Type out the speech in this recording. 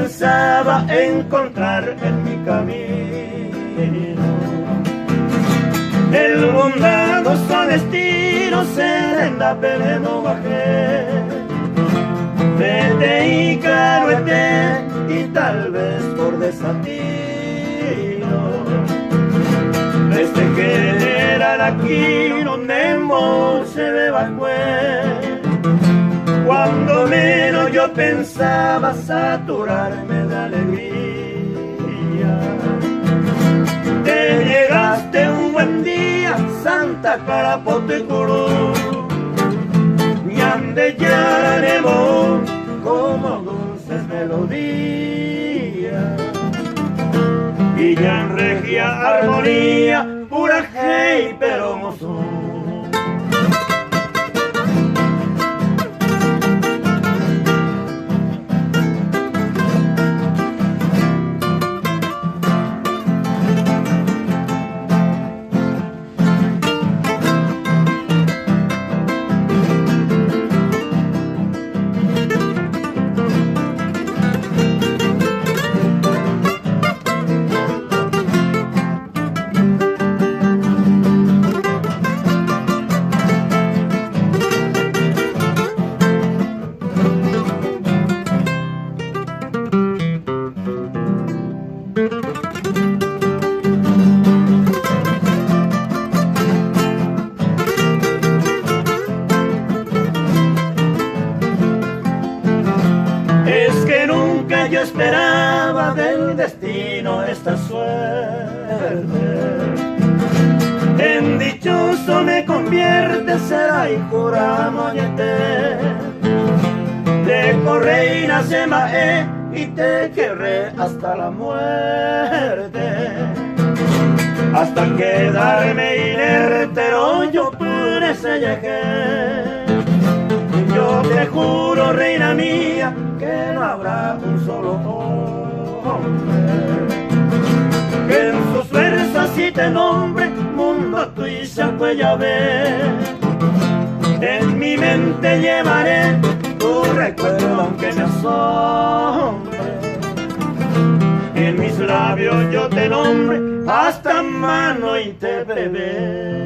pensaba encontrar en mi camino. El bondadoso destino serenda pero no bajé. Vete y caruete y tal vez por desatino. Desde que era aquí donde se me evacué. Cuando menos yo pensaba saturarme de alegría. Te llegaste un buen día, Santa Clara Potecurú. Y ande ya nevó como dulces melodías. Y ya en regia armonía, pura hey, pero mozo. Yo esperaba del destino esta suerte. En dichoso me convierte, será hijo moñete. De correina se maé y te querré hasta la muerte. Hasta quedarme inerte, yo pude selleje. Yo te juro, reina mía, que no habrá un solo hombre que en sus fuerzas sí te nombre, mundo tuyo se pueda ver. En mi mente llevaré tu recuerdo aunque me asombre. En mis labios yo te nombre hasta mano y te prevé.